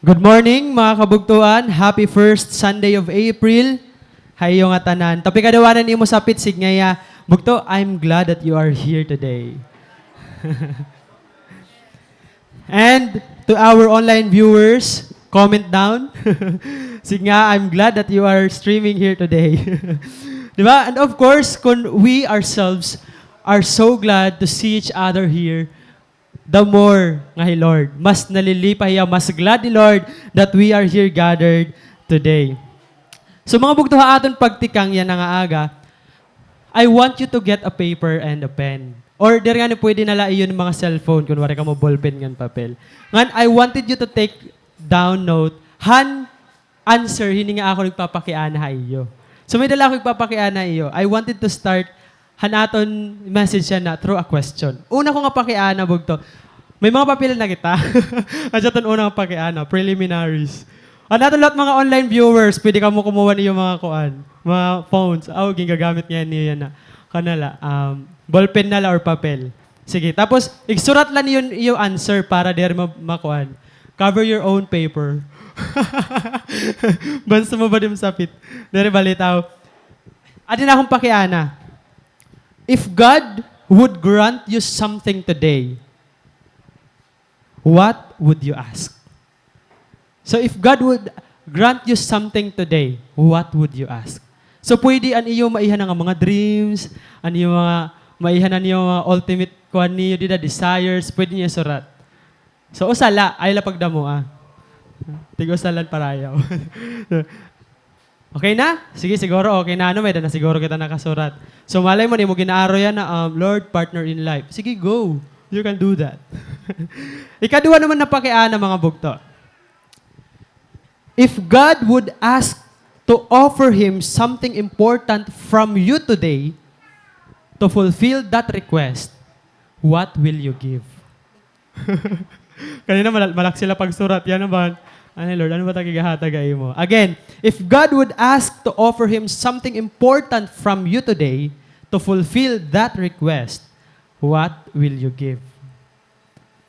Good morning mga kabugtuan. Happy first Sunday of April. Hayo nga tanan. Tapi kadawanan nimo sa pitsig ngaya. Bugto, I'm glad that you are here today. And to our online viewers, comment down. Sige nga, I'm glad that you are streaming here today. Diba? And of course, kung we ourselves are so glad to see each other here, the more nga hi Lord, mas nalilipay mas glad ni Lord that we are here gathered today. So mga bugtuha aton pagtikang yan nga aga, I want you to get a paper and a pen. Or der nga pwede nala iyon mga cellphone, kunwari ka mo ballpen ngan papel. Ngan, I wanted you to take down note, answer, hindi nga ako nagpapakiana iyo. So may dala ako nagpapakiana iyo. I wanted to start hanaton message siya na through a question. Una ko nga pakiana, bugto. May mga papel na kita. At ton unang pakiana, preliminaries. Hanaton lahat mga online viewers, pwede ka mo kumuha niyo mga mga phones. Ginagamit niya niya na. Kanala, ballpen nala or papel. Sige, tapos igsurat lang yun yung answer para der makuan. Cover your own paper. Bansa mo ba dim sapit? Dere balitaw. Adin akong pakiana. If God would grant you something today, what would you ask? So if God would grant you something today, what would you ask? So pwede an iyo maihan nga mga dreams, an iyo mga maihan an iyo mga ultimate kuan niyo dida desires, pwede niya surat. So usala ay lapagdamo Tigo salan parayaw. Okay na? Sige, siguro okay na. May na siguro kita nakasurat. So malay mo, mo ginaaro yan na, Lord, partner in life. Sige, go. You can do that. Ikaduwa naman na pakiana, mga bugto. If God would ask to offer Him something important from you today to fulfill that request, what will you give? Kanina malak sila pagsurat. Yan naman. Ano Lord, ano ba tagigahatagay mo? Again, if God would ask to offer Him something important from you today to fulfill that request, what will you give?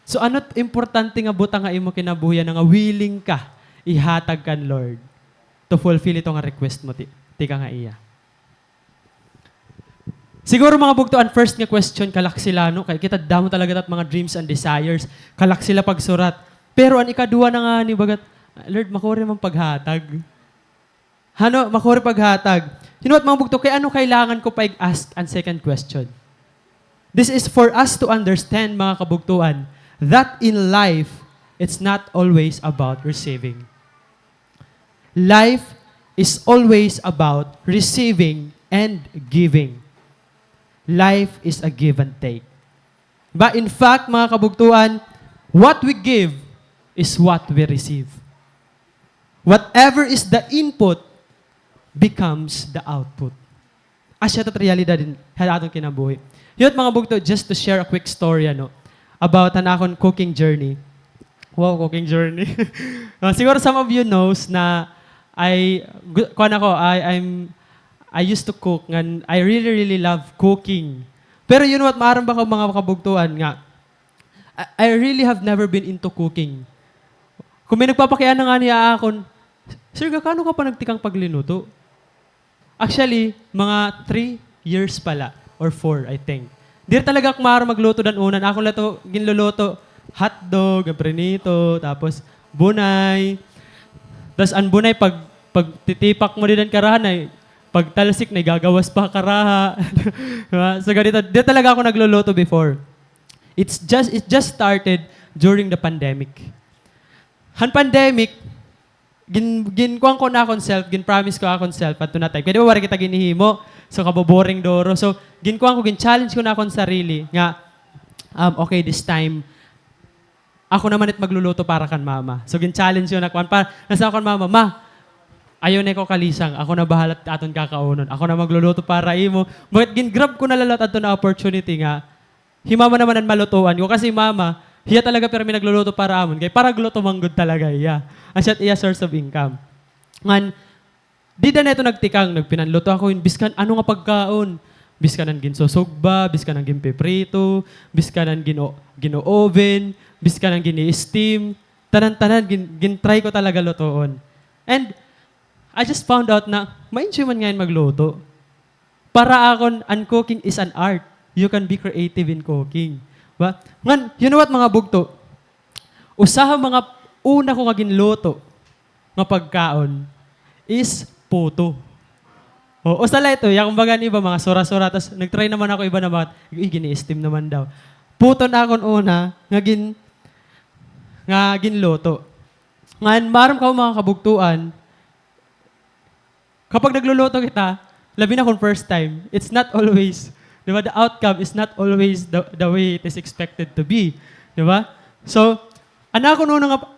So ano't importante nga butang nga imo kinabuhi nga willing ka ihatag kan Lord to fulfill ito nga request mo ti ka nga iya. Siguro mga bugtuan, first nga question, kalak sila, no? Kaya kita damo talaga tat mga dreams and desires, kalak sila pagsurat. Pero ang ikaduwa na nga ni bagat, Lord, makuri man paghatag. Makuri paghatag. You know what, mga bugto, kaya ano kailangan ko pa i-ask ang second question? This is for us to understand, mga kabugtuan, that in life, it's not always about receiving. Life is always about receiving and giving. Life is a give and take. But in fact, mga kabugtuan, what we give is what we receive. Whatever is the input becomes the output. Asya tat realidad din atong kinabuhi. Yun mga bugto, just to share a quick story about an akong cooking journey. Wow, cooking journey. Siguro some of you knows na I used to cook and I really love cooking. Pero you know what, maaram ba ko mga kabugtuan nga, I really have never been into cooking. Kung may nagpapakian na nga niya akon, Sir, kano ka pa nagtikang paglinuto? Actually, mga 3 years pala, or 4, I think. Di talaga ako maaram magluto dan unan. Ako lato, ginluluto, hotdog, prenito, tapos bunay. Tapos ang bunay, pag titipak mo din ang karahan, ay pag talsik na gagawas pa karaha. So ganito, di talaga ako nagluluto before. It just started during the pandemic. Han pandemic, ginkuang ko na akong self, gin-promise ko akong self, at tunatay. Kaya di ba wala kita ginihimo? So kaboboring doro. So ginkuang ko, gin-challenge ko na akong sarili nga, okay, this time, ako naman magluluto para kan mama. So gin-challenge ko na kwan, nasa akong mama, ayaw na ko kalisang, ako na bahalat aton kakaunon. Ako na magluluto para imo. Bakit gin-grab ko na lalat ato na opportunity nga, himama naman ang malutuan ko. Kasi mama, hiya talaga pero may nagluluto para amon. Kaya para gluto manggod talaga iya. Asyat iya source of income. Ngan, di na ito nagtikang, nagpinanluto ako yun, biskan ano nga pagkaon. Biskan ang ginsusugba, biskan ang ginpiprito, biskan ang gino-oven, biskan ang gini-steam. tanan-tanan, gin-try ko talaga lutoon. And I just found out na ma-enjoy man ngayon magluto. Para akon, ang cooking is an art. You can be creative in cooking. Ba? Ngan, you know what mga bugto? Usaha mga una ko nga ginluto nga pagkaon is puto. O sala ito, yung kumbaga iba mga sura-sura, tapos nag-try naman ako iba na mga, gini-steam naman daw. Puto na akong una, nga ginluto. Ngayon, maram ka mga kabugtuan, kapag nagluluto kita, labi na kung first time, it's not always, di ba, the outcome is not always the way it is expected to be. Di ba? So, anak ko noon nga,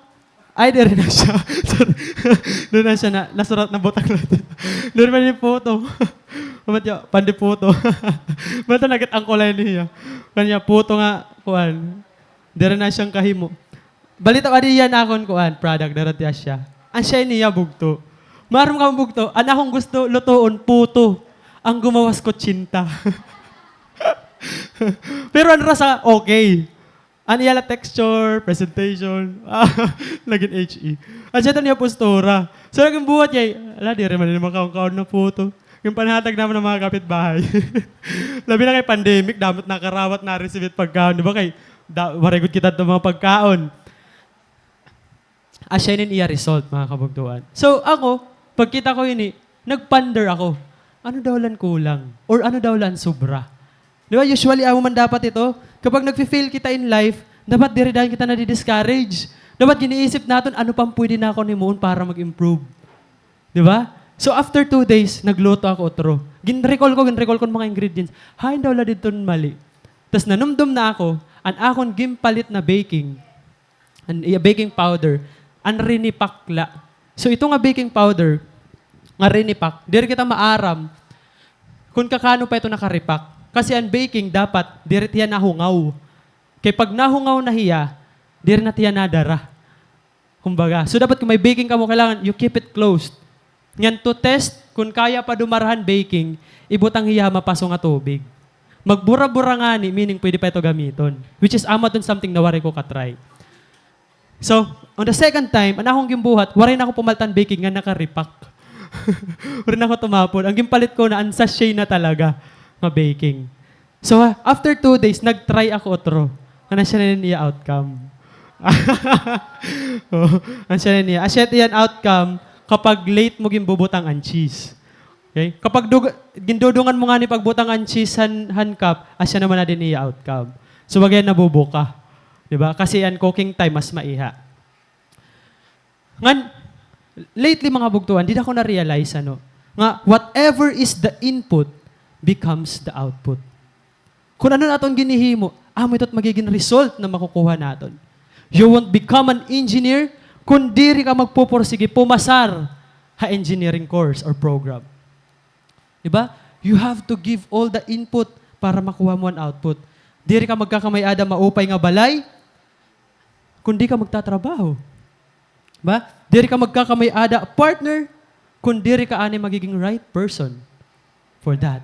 ay, di rin na siya. Doon na siya na, nasurat na butang natin. Doon pa yung photo. Pandi puto. Ba't nagit ang kulay niya? Kanya puto nga, kuan. Di rin na siyang kahimo. Balita ka diyan akon kuan, product, darat siya. Ang siya niya bugto. Maram ka bugto, ang akong gusto lutoon, puto. Ang gumawas ko tsinta. Pero ano rasa, okay. Ano yala texture, presentation, laging HE. At siya niya postura. So, naging buhat niya, ala, di rin man naman kaon na puto. Yung panhatag naman ng mga kapitbahay. Labi na kay pandemic, damat nakarawat na receive it pagkaon. Di ba kay, marigod kita ito mga pagkaon. Asya yun iya result, mga kabugtuan. So, ako, pagkita ko yun nag-ponder ako. Ano daw lang kulang? Or ano daw lang sobra? Di ba, usually, amo man dapat ito, kapag nag-fail kita in life, dapat diridahan kita na di-discourage. Dapat giniisip natin, ano pang pwede na ako ni Moon para mag-improve. Di ba? So after 2 days, nagluto ako otro. Ginrecall ko mga ingredients. Hain daw la dito mali. Tapos nanumdum na ako, ang akong gimpalit na baking, baking powder, ang rinipakla. So ito nga baking powder, nga rinipak, diri kita maaram, kung kakano pa ito nakaripak. Kasi ang baking dapat, diri tiyan nahungaw. Kaya pag nahungaw na hiya, diri na tiyan nadara. Kumbaga. So dapat kung may baking ka mo, kailangan you keep it closed. Ngan to test, kung kaya pa dumarahan baking, ibutang hiya mapasong nga tubig. Magbura-bura nga ni, meaning pwede pa ito gamiton. Which is amaton something na wari ko katry. So, on the second time, ang akong gimbuhat, wari na ako pumaltan baking nga nakaripak. Wari na ako tumapon. Ang gimpalit ko na ang sachet na talaga nga baking. So, after 2 days, nag-try ako otro. Ano siya na niya outcome? Ano siya na niya? Asya yan outcome kapag late mo gimbubutang ang cheese. Okay? Kapag gindudungan mo nga ni pagbutang ang cheese handcup, asya naman na din niya outcome. So, wag yan nabubuka. Diba? Kasi yan cooking time, mas maiha. Ngan, lately mga bugtuan, di na ako na-realize nga whatever is the input becomes the output. Kung ano natin ginihimo, ito't magiging result na makukuha natin. You won't become an engineer kung diri ka magpupursige, pumasar ha engineering course or program. Diba? You have to give all the input para makuha mo ang output. Diri ka magkakamayada maupay nga balay, kung di ka magtatrabaho. Diba? Diri ka magkakamayada partner, kung diri ka ani magiging right person for that.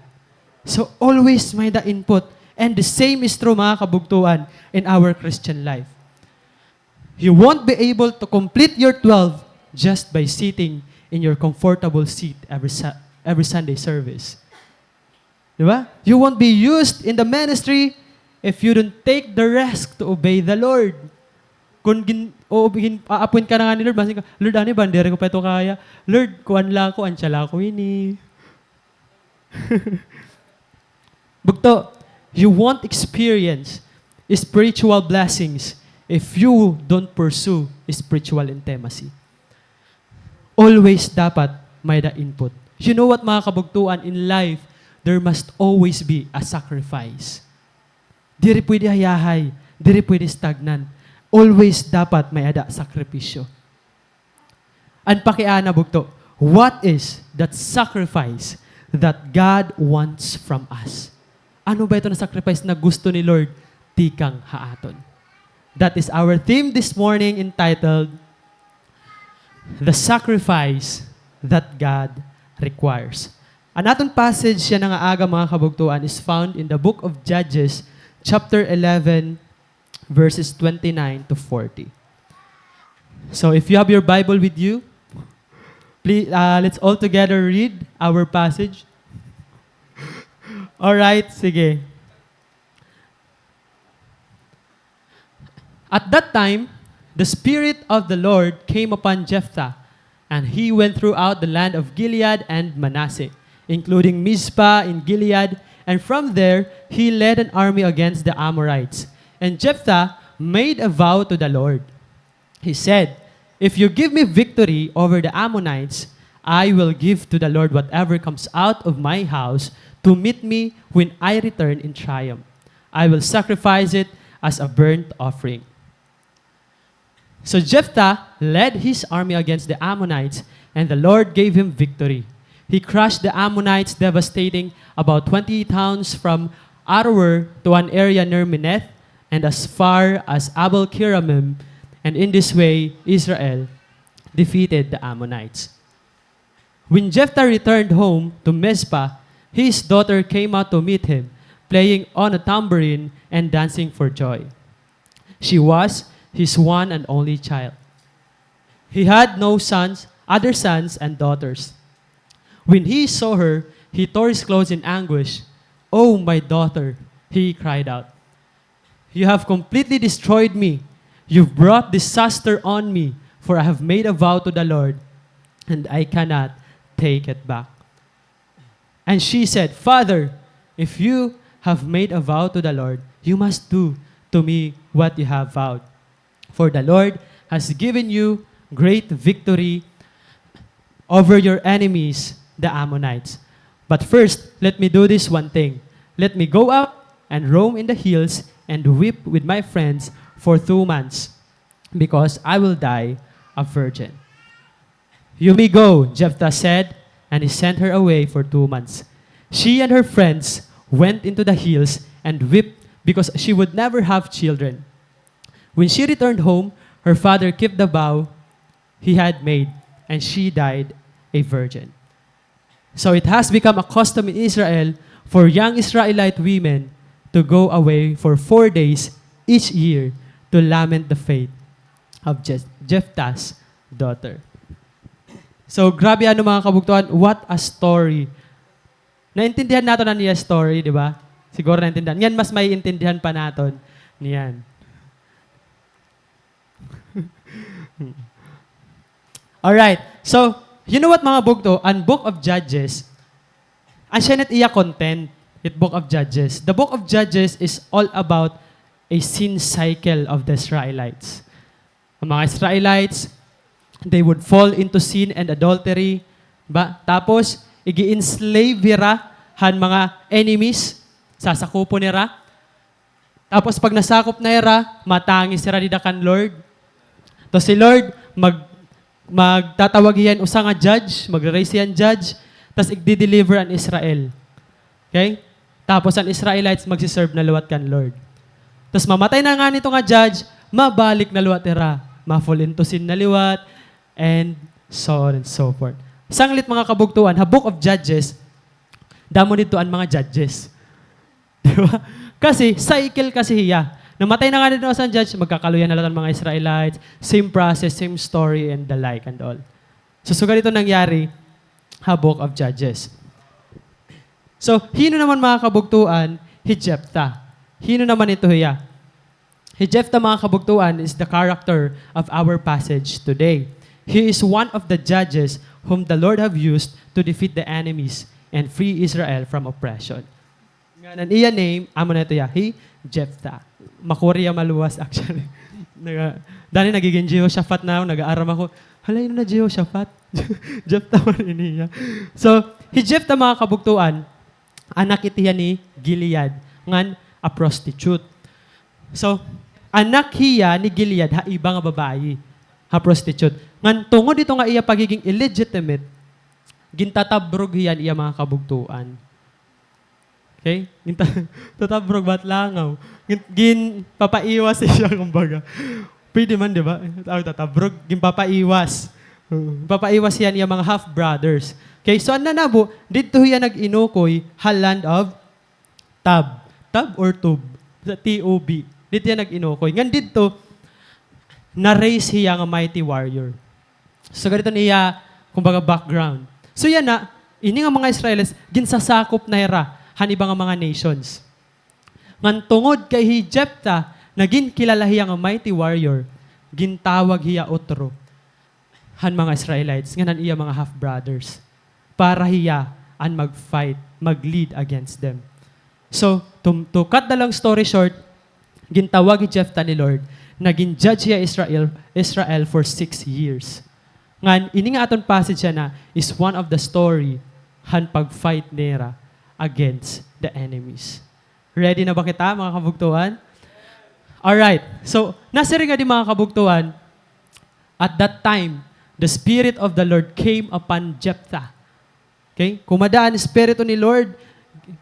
So, always may the input. And the same is true, mga kabugtuan, in our Christian life. You won't be able to complete your 12 just by sitting in your comfortable seat every Sunday service. Diba? You won't be used in the ministry if you don't take the risk to obey the Lord. Kung aapuin ka na nga ni Lord, masin ka, Lord, ano bandera ko pa ito kaya? Lord, kuan lang ko, ansya lang ko ini. Bugto, you won't experience spiritual blessings if you don't pursue spiritual intimacy. Always dapat may the input. You know what mga kabugtuan, in life, there must always be a sacrifice. Diri pwede hayahay, diri pwede stagnan. Always dapat may ada sakripisyo. Ang pakiana bugto, what is that sacrifice that God wants from us? Ano ba ito na sacrifice na gusto ni Lord? Tikang haaton. That is our theme this morning entitled, The Sacrifice That God Requires. Ang atong passage siya ng aga mga kabugtuan is found in the book of Judges, chapter 11, verses 29 to 40. So if you have your Bible with you, please, let's all together read our passage. Alright, sige. At that time, the Spirit of the Lord came upon Jephthah, and he went throughout the land of Gilead and Manasseh, including Mizpah in Gilead, and from there he led an army against the Amorites. And Jephthah made a vow to the Lord. He said, "If you give me victory over the Ammonites, I will give to the Lord whatever comes out of my house to meet me when I return in triumph. I will sacrifice it as a burnt offering." So Jephthah led his army against the Ammonites, and the Lord gave him victory. He crushed the Ammonites, devastating about 20 towns from Aroer to an area near Mineth and as far as Abel-Keramim, and in this way Israel defeated the Ammonites. When Jephthah returned home to Mizpah, his daughter came out to meet him, playing on a tambourine and dancing for joy. She was his one and only child. He had no other sons and daughters. When he saw her, he tore his clothes in anguish. "Oh, my daughter," he cried out. "You have completely destroyed me. You've brought disaster on me, for I have made a vow to the Lord, and I cannot take it back." And she said, "Father, if you have made a vow to the Lord, you must do to me what you have vowed. For the Lord has given you great victory over your enemies, the Ammonites. But first, let me do this one thing. Let me go out and roam in the hills and weep with my friends for 2 months, because I will die a virgin." "You may go," Jephthah said, and he sent her away for 2 months. She and her friends went into the hills and wept because she would never have children. When she returned home, her father kept the vow he had made, and she died a virgin. So it has become a custom in Israel for young Israelite women to go away for 4 days each year to lament the fate of Jephthah's daughter. So grabe mga kabugtuan, what a story. Naintindihan natin na niya story, di ba? Siguro naintindihan. Yan, mas may intindihan pa natin niyan. Alright, so, you know what mga bugto? Ang Book of Judges, ang siya net iya content, it Book of Judges. The Book of Judges is all about a sin cycle of the Israelites. Ang mga Israelites, they would fall into sin and adultery, ba? Tapos, igi-enslave nila han mga enemies, sasakupo nila. Tapos, pag nasakop na nila, matangis nila didakan Lord. To si Lord, magtatawag yan usa nga judge, mag-raise yan judge, tapos i-deliver ang Israel. Okay? Tapos ang Israelites magsiserve na luwat kan Lord. Tapos mamatay na nga nito nga judge, mabalik na luwat ira, ma-fall into sin na liwat, and so on and so forth. Sanglit mga kabugtuan, ha Book of Judges, damo nito ang mga judges. Diba? Kasi, cycle kasi hiya. Namatay na nga dito sa judge, magkakaluyan na lang ang mga Israelites, same process, same story, and the like and all. So, ganito nangyari, ha Book of Judges. So, hino naman mga kabugtuan, Jephthah. Hino naman ito hiya. Jephthah mga kabugtuan is the character of our passage today. He is one of the judges whom the Lord have used to defeat the enemies and free Israel from oppression. Nga iya name, amo na ito ya, Jephthah. Makorea maluwas actually. Dani nagiging Jehoshaphat na ako, nag-aaram ako, halay na Jehoshaphat. Jephthah man niya. So, Jephthah mga kabugtuan, anak itiya ni Gilead, ngan a prostitute. So, anak hiya ni Gilead, ha iba nga babae, ha prostitute. Ngan tungod dito nga iya pagiging illegitimate, gintatabrog hiyan iya mga kabugtuan. Okay? Tatabrog ba't langaw? Papaiwas siya, kumbaga. Pwede man, di ba? Tatabrog, papaiwas. Papaiwas yan yung mga half-brothers. Okay, so ano na po, dito yan nag-inukoy, land of Tab. Tab or Tub? Sa T-O-B. Dito yan nag-inukoy. Ngan dito, na-raise hiya nga mighty warrior. So ganito niya, kumbaga background. So yan na, ini nga mga Israelis, ginsasakop na hira, han iba nga mga nations. Ngan tungod kay Jephthah, naging kilala hiya nga mighty warrior, gintawag hiya otro, han mga Israelites, nga nan iya mga half-brothers, para hiya an mag-fight, mag-lead against them. So, to cut the long story short, gintawag ni Jephthah ni Lord, naging judge hiya Israel for 6 years. Ngan, ini nga aton passage na is one of the story han pag-fight nera against the enemies. Ready na ba kita, mga kabugtuan? Alright. So, nasa rin nga di mga kabugtuan, at that time, the Spirit of the Lord came upon Jephthah. Okay? Kumadaan Espiritu ni Lord,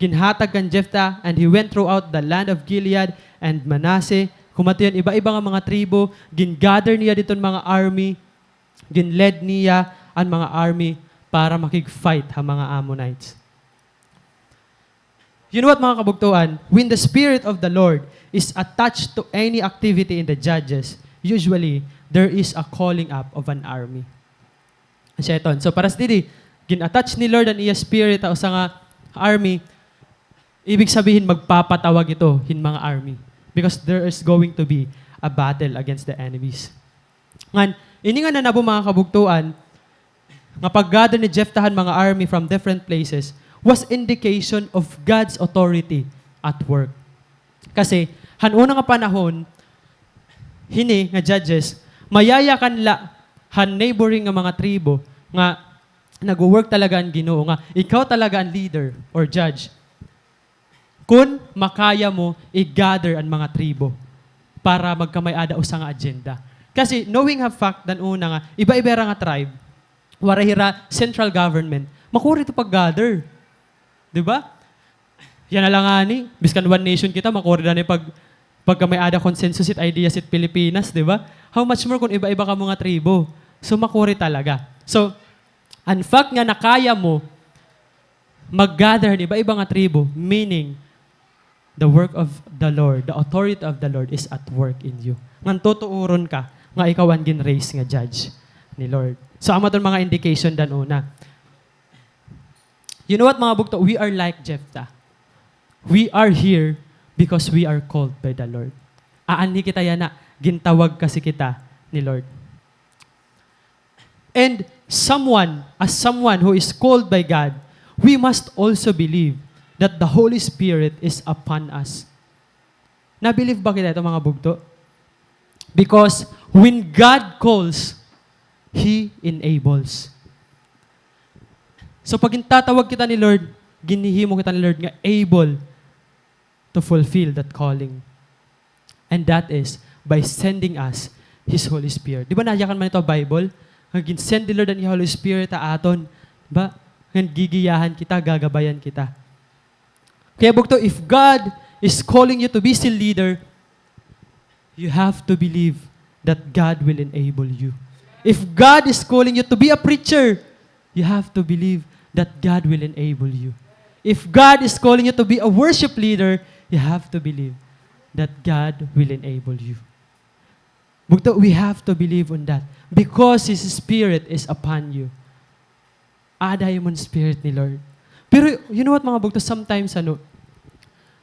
ginhatag kan Jephthah, and he went throughout the land of Gilead and Manasseh. Kumatayan iba-iba nga mga tribo, gin-gather niya dito mga army, gin-led niya ang mga army para makig-fight ang mga Ammonites. You know what mga kabugtuan? When the Spirit of the Lord is attached to any activity in the judges, usually, there is a calling up of an army. So para sa didi, gin-attach ni Lord ang iya Spirit sa nga army, ibig sabihin magpapatawag ito hin mga army. Because there is going to be a battle against the enemies. Ngan, ini nga na nabo mga kabugtuan, nga pag-gather ni Jephthah mga army from different places was indication of God's authority at work. Kasi, hanuna nga panahon, hini nga judges, mayayakan la, han neighboring nga mga tribo, nga nag-work talaga ang Ginoo, nga ikaw talaga ang leader or judge. Kung makaya mo, i-gather ang mga tribo para magkamay-ada usa nga agenda. Kasi knowing a fact, dan una nga, iba-iba nga tribe, warahira central government, makuri ito pag-gather. Diba? Yan na lang nga ni, biskan one nation kita, makuri na ni pagkamay-ada consensus it ideas it Pilipinas, diba? How much more kung iba-iba ka mga tribo? So makuri talaga. So, ang fact nga na kaya mo mag-gather ni iba-iba nga tribo, meaning, the work of the Lord, the authority of the Lord is at work in you. Ngan tutuuron ka, nga ikaw ang gin-raise nga judge ni Lord. So, ama itong mga indication dan una. You know what, mga bugto? We are like Jephthah. We are here because we are called by the Lord. Aani kita yan na, gintawag kasi kita ni Lord. And as someone who is called by God, we must also believe that the Holy Spirit is upon us. Na-believe ba kita ito, mga bugto? Because when God calls, He enables. So pag tatawag kita ni Lord, ginihimo kita ni Lord nga able to fulfill that calling. And that is by sending us His Holy Spirit. Di ba nayakan man ito Bible? Send the Lord and Holy Spirit aton. Di ba? Gigiyahan kita, gagabayan kita. Kaya bugto, if God is calling you to be still leader, you have to believe that God will enable you. If God is calling you to be a preacher, you have to believe that God will enable you. If God is calling you to be a worship leader, you have to believe that God will enable you. Bugto, we have to believe on that because His Spirit is upon you. Aday mo Spirit ni Lord. Pero you know what mga bugto, sometimes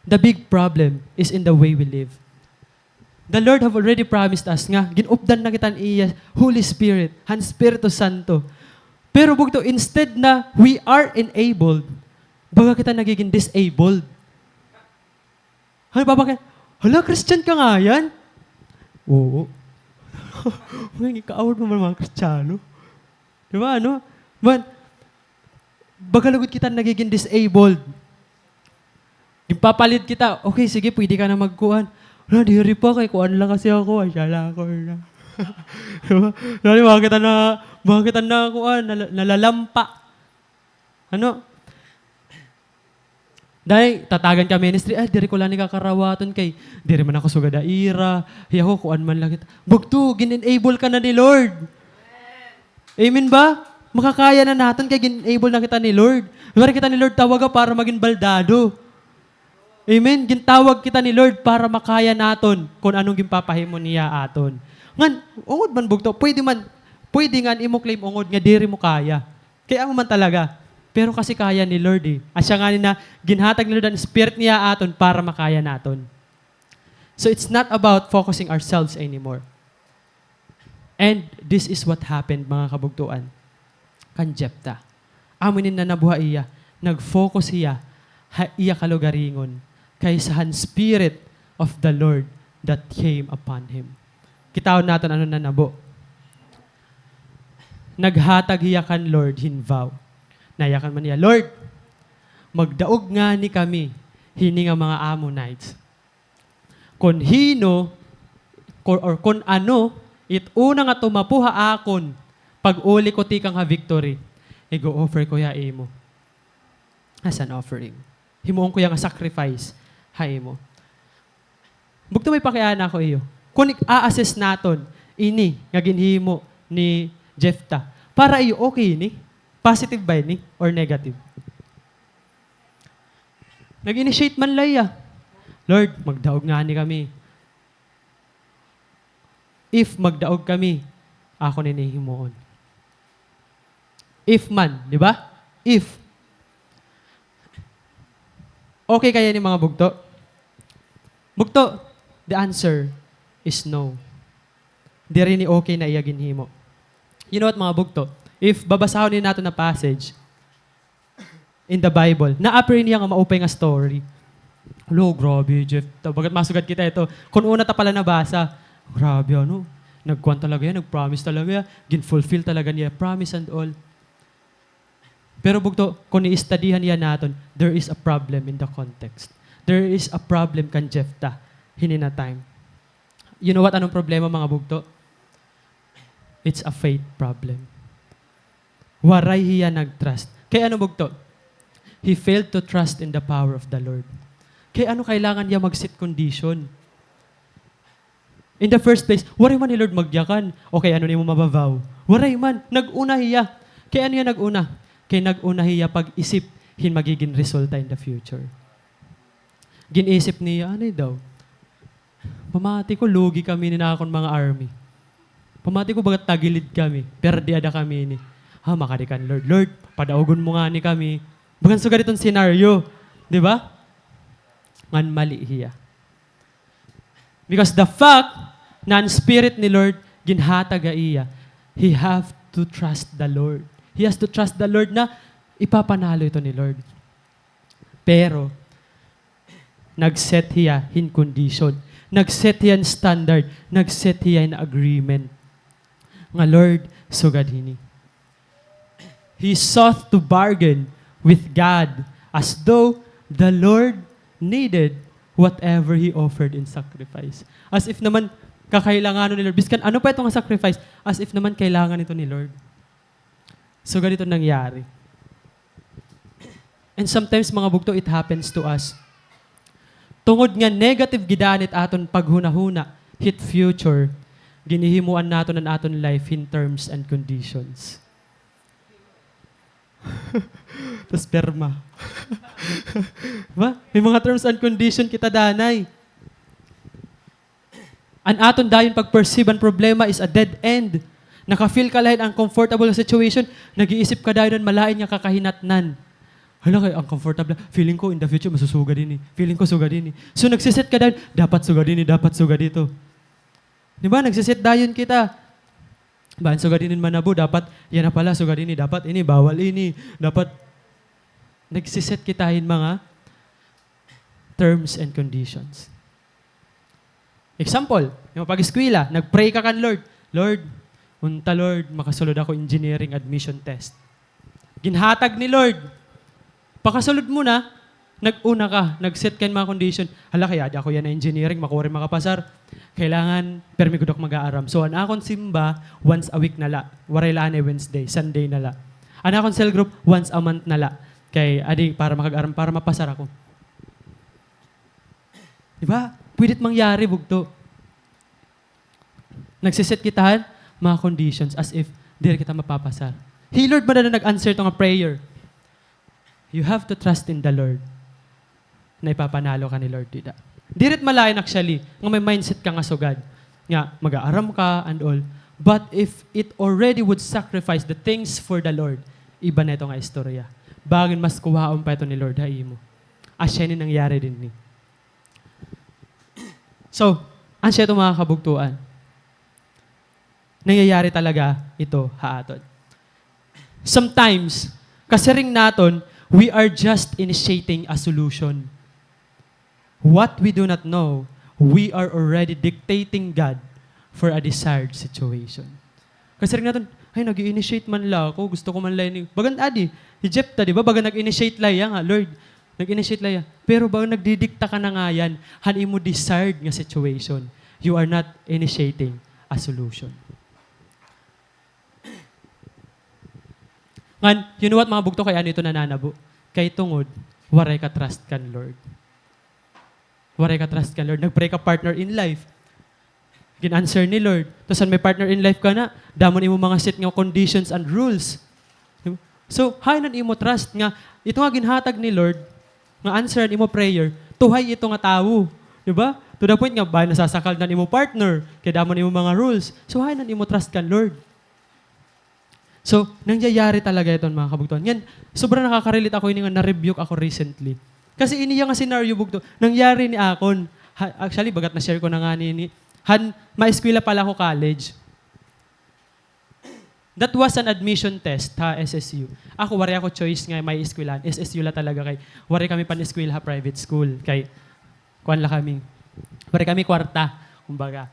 the big problem is in the way we live. The Lord have already promised us nga, ginupdan na kita iya, Holy Spirit, Han Espiritu Santo. Pero bugto, instead na we are enabled, baga kita nagiging disabled. Ano ba bakit? Hala, Christian ka nga yan? Oo. Mga ika-award mo mga Kristiyano. Di ba, ano? But, bagalagod kita nagiging disabled. Ipapalit kita, okay, sige, pwede ka na magkuhan. Wala, diri pa, kay kuhan lang kasi ako. Ay, sala ako na. Diba? Lali, bakit na kuhan, nalalampa. Ano? Dahil, tatagan ka ministry, diri ko lang ni kakarawaton kay, diri man ako sugada ira, ako kuhan man lang kita. Bugto, gin-enable ka na ni Lord. Amen ba? Makakaya na natin kay gin-enable na kita ni Lord. Mari kita ni Lord tawaga para maging baldado. Amen? Gintawag kita ni Lord para makaya naton kung anong gimpapahimo niya aton. Ngan, ungod man bugto, pwede nga imo claim ungod nga diri mo kaya. Kaya mo man talaga. Pero kasi kaya ni Lord eh. Asya nga ni na ginhatag ni Lord ang spirit niya aton para makaya naton. So it's not about focusing ourselves anymore. And this is what happened, mga kabugtuan. Kan Jephthah. Amunin na nabuhay iya. Nag-focus iya. Iya kalugaringon. Kaysahan spirit of the Lord that came upon him. Kitaon natin ano na nabo. Naghatag iya kan Lord hinvaw. Nayakan man niya, Lord, magdaog nga ni kami, hini nga mga Ammonites. Kung hino, or kung ano, ituna nga tumapuha akon, pag uli ko tikang ha victory, i-go-offer ko ya imo. As an offering. Himuon ko ya nga sacrifice, ha imo. Bugto may pakiana ko iyo. Kung a-assess naton, ini, nga ginhimo ni Jephthah, para iyo okay ni? Positive ba ni? Or negative? Nag-initiate man laya. Lord, magdaog nga ni kami. If magdaog kami, ako ninihimuon. If man, di ba? If. Okay kaya ni mga bugto? Bugto, the answer is no. Di rin ni okay na iya ginhimo. You know what mga bugto? If babasahon din natin na passage in the Bible, na-appear niya nga maupay nga story. Hello, grabe, Jeff. Bagat masugat kita ito. Kung una ta pala nabasa, grabe, ano, nagkuhan talaga yan, nag-promise talaga yan, gin-fulfill talaga niya, promise and all. Pero bugto, kung i-studyhan niya natin, there is a problem in the context. There is a problem kan Jephthah, hinina time. You know what, anong problema mga bugto? It's a faith problem. Waray hiya nag-trust. Kaya ano bugto? He failed to trust in the power of the Lord. Kaya ano kailangan niya mag-set condition? In the first place, waray man ni Lord magyakan. Okay, ano niya mo mabavaw? Waray man, nag-una hiya. Kaya ano yan nag-una? Kaya nag-una hiya pag-isip, hin magiging resulta in the future. Ginisip niya, ano daw? Pamati ko, lugi kami ni nakakon mga army. Pamati ko, bagat tagilid kami. Pero di ada kami ni. Makadikan, Lord. Lord, padaugon mo nga ni kami. Bagan suga ditong scenario. Di ba? Ngan mali hiya. Because the fact na ang spirit ni Lord ginhataga iya, he have to trust the Lord. He has to trust the Lord na ipapanalo ito ni Lord. Pero, nag-set hiya in condition. Nag-set hiya in standard. Nag-set hiya in agreement. Nga Lord, sugad hini. He sought to bargain with God as though the Lord needed whatever He offered in sacrifice. As if naman kakailangan ni Lord. Biskan, ano pa itong sacrifice? As if naman kailangan ito ni Lord. So ganito nangyari. And sometimes mga bugto, it happens to us. Tungod nga negative gidanit aton paghunahuna, hit future, ginihimuan naton ang aton life in terms and conditions. Tapos perma. Ba? May mga terms and condition kita danay. An aton dayon pag-perceive ang problema is a dead end. Naka-feel ka lahat ang comfortable situation, nag-iisip ka dayon malain nga kakahinatnan. Hala kayo, ang comfortable. Feeling ko in the future masusuga din eh. Feeling ko suga din eh. So nagsiset ka dayon, dapat suga din eh, dapat suga dito. Di ba? Nagsiset dayon kita. Baan suga din manabo, dapat, yan na pala, suga din eh, dapat ini, bawal ini, dapat, nagsiset kita in mga terms and conditions. Example, yung pag-eskwela, nag-pray ka kan Lord. Lord, unta Lord, makasulod ako engineering admission test. Ginhatag ni Lord. Pakasulod mo na, nag-una ka, nag-set ka mga condition. Hala kaya, ako yan na engineering, makuha rin makapasar. Kailangan, permi ko mag-aaram. So, an akong simba, once a week nala. Waray laan Wednesday, Sunday nala. An akong cell group, once a month nala. Kay, adi, para makag-aram, para mapasar ako. Diba? Pwedit mangyari, bugto. Nagsiset kitahan, mga conditions, as if, di kita mapapasar. Hey, Lord, ba na nag-answer itong prayer? You have to trust in the Lord na ipapanalo ka ni Lord, dida. Diret malayan actually, nga may mindset ka nga sugad. nga mag-aaram ka and all. But if it already would sacrifice the things for the Lord, iba na ito nga istorya. Bagin mas kuwaon pa ito ni Lord, haimo. Asya ni nangyari din ni. So, ansya ito mga kabugtuan. Nangyayari talaga ito haatod. Sometimes, kasi ring naton, we are just initiating a solution. What we do not know, we are already dictating God for a desired situation. Kasi rin natin, ay, nag-initiate man la ako, gusto ko man la yun. Bagan, adi, Egypta, di ba? Baga nag-initiate la yan, Lord, nag-initiate la yan. Pero baga nagdidikta ka na nga yan, hanin mo desired nga situation. You are not initiating a solution. Ngan, you know what mga bugto, kaya ano ito nananabo? Kay tungod, waray ka trust kan Lord. Waray ka trust kan Lord. Nag-pray ka partner in life. Gin-answer ni Lord. Tapos may partner in life ka na, damon imo mga set nga conditions and rules. So, hayanan imo trust nga, ito nga ginhatag ni Lord, nga answer imo prayer, tuhay ito nga tao. Diba? To the point nga, ba, nasasakal na imo partner, kaya damon imo mga rules. So, hayanan imo trust kan Lord. So, nangyayari talaga ito mga kabugtuan. Yan, sobrang nakaka-relate ako ini nga na-rebuke ako recently. Kasi iniya nga scenario bugto, nangyari ni akon. Actually, bagat na-share ko na nga ni ma-eskwela pala ako college. That was an admission test, SSU. Ako, wari ako choice nga may eskwelahan. SSU la talaga kay, wari kami pan-eskwela private school. Kay, kuwan la kami. Wari kami kwarta, kumbaga.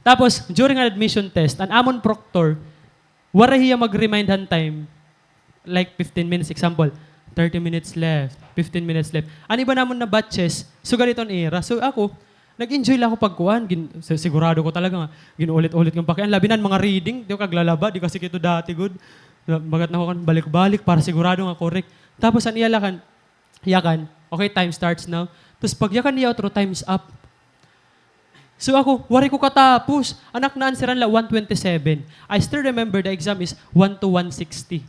Tapos, during an admission test, an amon proctor, wari hiya mag-remind han time, like 15 minutes, example, 30 minutes left, 15 minutes left. Ano ba naman na batches? So, ganito ang era. So, ako, nag-enjoy lang ako pagkuhan. Sigurado ko talaga nga, ginuulit-ulit ng pakian. Labinan, mga reading, di ko kaglalaba, di kasi kito dati good. Bagat na ako kan balik-balik para sigurado nga correct. Tapos, ang iyalakan, yakan, okay, time starts now. Tapos, pag yakan niya outro, time's up. So ako, wari ko katapos. Anak na answeran la 127. I still remember the exam is 1 to 160.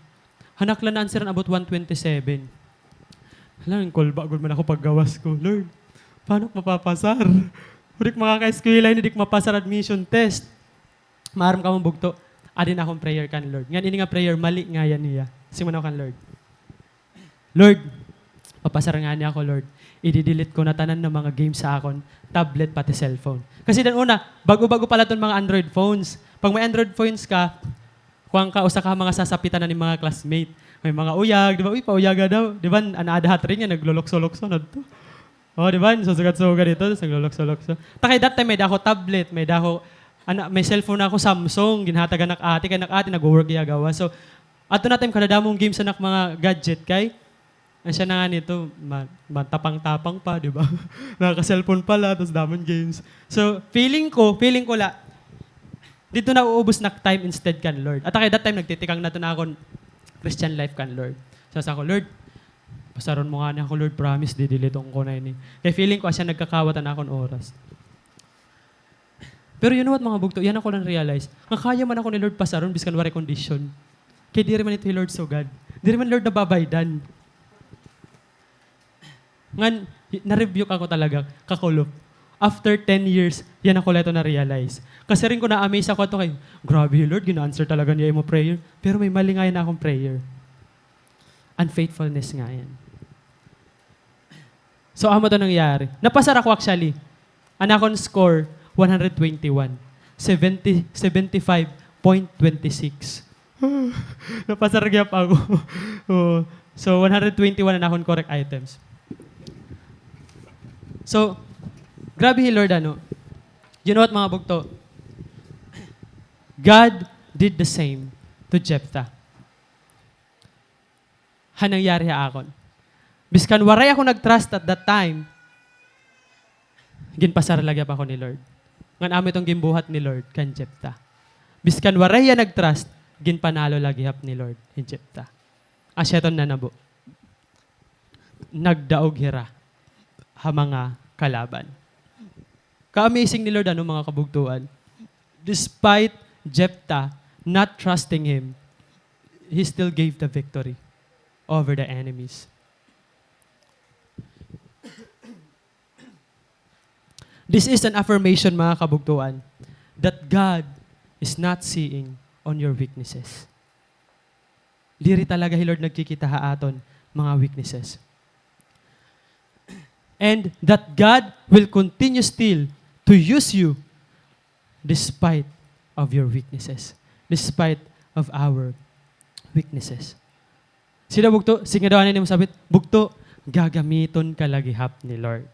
Hanak lang na answeran about 127. Halang, kolba, good man ako paggawas ko. Lord, paano mapapasar? Hurik makaka-eskwela, hindi ko mapasar admission test. Maaram ka mong bugto. Adin akong prayer kan Lord. Nga ini nga prayer, mali nga yan niya. Simulan ako kan Lord. Lord, papasar nga niya ako, Lord. I-delete ko na tanan ng mga games sa akon, tablet pati cellphone. Kasi dan una, bago-bago pala itong mga Android phones. Pag may Android phones ka, kuwang ka, usa ka mga sasapitan na ni mga classmate. May mga uyag, di ba? Uy, pauyaga daw. Di ba? Anaadahat rin yan, naglolokso-lokso na ito. O, di ba? Susugat-sugat dito, naglolokso-lokso. Takay that time, may dako tablet, may dako, may cellphone na ako Samsung, ginhatag anak ate, kay anak ate, nag-work iyagawa. So, ato na time, kadadamong games anak mga gadget kay, ang siya na nga nito, matapang-tapang pa, di ba? Nakaka-cellphone pala, tapos damon games. So, feeling ko la, dito na uubos na time instead kan Lord. At kaya that time, nagtitikang na ito na akong Christian life kan Lord. So, sa ako, Lord, pasaron mo nga niya ako, Lord, promise, didilitong ko na ini. Kaya feeling ko, siya nagkakawatan na akong oras. Pero you know what, mga bugto, yan ako lang realize, nga kaya man ako ni Lord pasaron, biskan wari condition. Kaya di rin man ito Lord so God. Di rin man Lord nababaydan. Ngan, na-rebuke ako talaga, kakulop. After 10 years, yan ako leto na-realize. Kasi rin ko na-amaze ako ito kay, grabe Lord, gina-answer talaga niya yung prayer. Pero may mali nga yan akong prayer. Unfaithfulness nga yan. So, ano ito nangyari? Napasar ako actually. Anakon score, 121. 75.26. Napasar gyap ako. So, 121 na akong correct items. So, grabe Lord, ano? You know what, mga bugto? God did the same to Jephthah. Hanangyari akon. Biskan waray ako nag-trust at that time, ginpasar lagi pa ako ni Lord. Ngan amin itong gimbuhat ni Lord kan Jephthah. Biskan waray nag-trust, ginpanalo lagi hap ni Lord in Jephthah. Asyaton na nabo. Nagdaog hira ha mga kalaban. Ka-amazing ni Lord, ano mga kabugtuan. Despite Jephthah not trusting Him, He still gave the victory over the enemies. This is an affirmation, mga kabugtuan. that God is not seeing on your weaknesses. Diri talaga, Lord, nagkikita aton mga weaknesses. And that God will continue still to use you despite of your weaknesses. Despite of our weaknesses. Sino bugto? Sige daw, ano mo sabit? Bugto, gagamiton kalagihap ni Lord.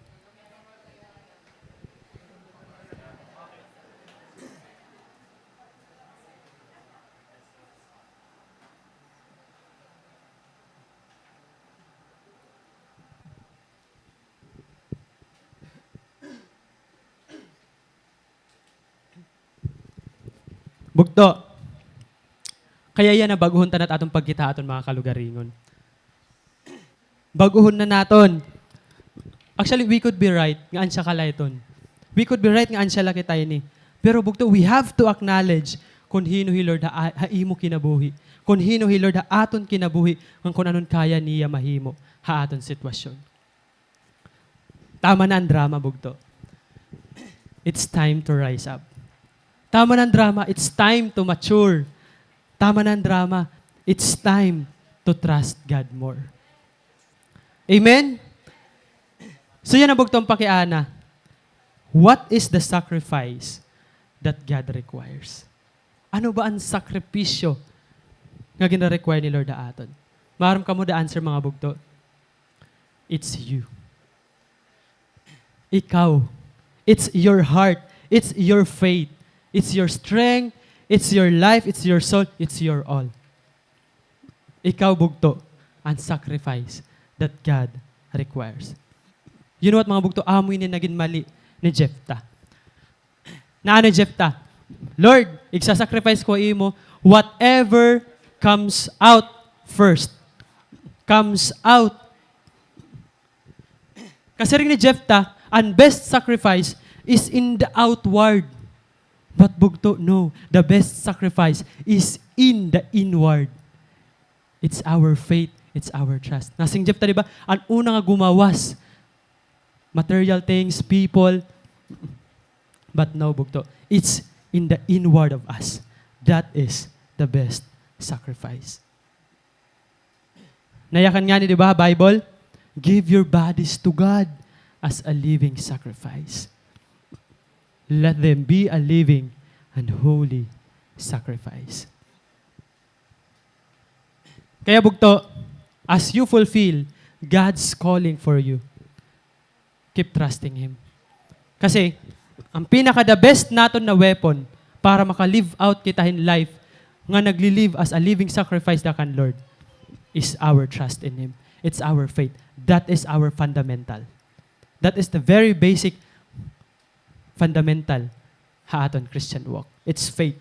Bugto. Kaya yan na baguhon ta nat atong pagkita aton mga kalugaringon. Baguhon na naton. Actually, we could be right nga ansya kalayton. We could be right nga ansya laki tayo ni. Pero bugto, we have to acknowledge kung hino hi Lord haimo kinabuhi. Kung hino hi Lord aton kinabuhi kung anon kaya niya mahimo ha aton sitwasyon. Tama na ang drama, bugto. It's time to rise up. Tama na ang drama. It's time to mature. Tama na ang drama. It's time to trust God more. Amen? So yan ang bugtong pakiana. What is the sacrifice that God requires? Ano ba ang sakripisyo nga gina-require ni Lord na aton? Maram ka mo the answer, mga bugto. It's you. Ikaw. It's your heart. It's your faith. It's your strength, it's your life, it's your soul, it's your all. Ikaw bugto ang sacrifice that God requires. You know what, mga bugto, amoy ni naging mali ni Jephthah. Na ano Jephthah? Lord, igsasacrifice ko imo, whatever comes out first. Comes out. Kasi rin ni Jephthah, ang best sacrifice is in the outward. But bugto, no. The best sacrifice is in the inward. It's our faith. It's our trust. Nasing Jephthah, di ba? Ang una nga gumawas. Material things, people. But no, bugto. It's in the inward of us. That is the best sacrifice. Nayakan nga ni, di ba, Bible? Give your bodies to God as a living sacrifice. Let them be a living and holy sacrifice. Kaya bugto, as you fulfill God's calling for you, keep trusting Him. Kasi, ang pinaka-the best naton na weapon para maka-live out kita in life, nga nagli-live as a living sacrifice na kan Lord, is our trust in Him. It's our faith. That is our fundamental. That is the very basic fundamental haaton Christian walk. It's faith.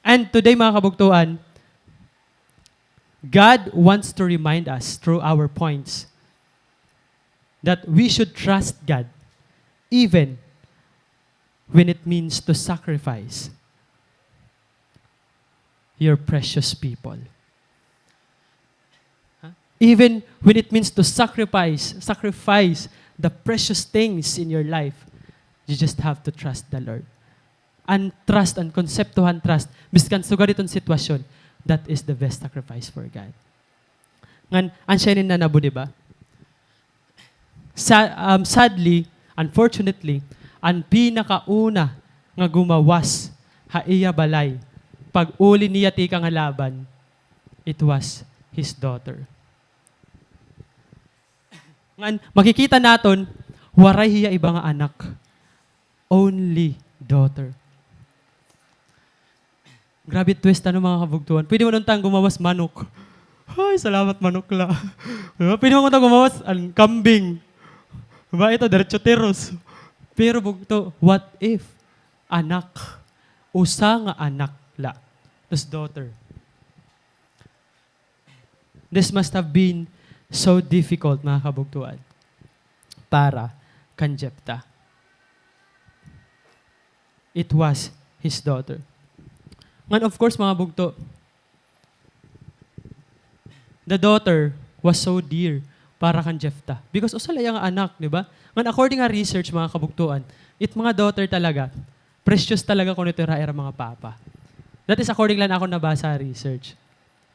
And today, mga kabugtuan, God wants to remind us through our points that we should trust God even when it means to sacrifice your precious people. Even when it means to sacrifice the precious things in your life, you just have to trust the Lord. And trust, and konseptuhan trust, biskan sugar itong sitwasyon, that is the best sacrifice for God. Ngan, ansyanin na nabo, diba? Sadly, unfortunately, ang pinakauna nga gumawas, haiya balay, pag uli niya tika nga laban, it was his daughter. Ngan, makikita naton, waray hiya iba nga anak. Only daughter. Grabe twist, ano mga kabugtuan. Pwede mo nuntang gumawas manok. Ay, salamat manok la. Pwede mo nuntang gumawas ang kambing. Diba? Ito, diretso teros. Pero bugto, what if anak, usa nga anak la, tas daughter. This must have been so difficult, mga kabugtuan, para kan Jephthah. It was his daughter. And of course, mga bugto, the daughter was so dear, para kan Jefta. Because usala yung anak, di ba? Ngan according nga research, mga kabugtuan, mga daughter talaga, precious talaga kung ito ra mga papa. That is according lang ako nabasa research.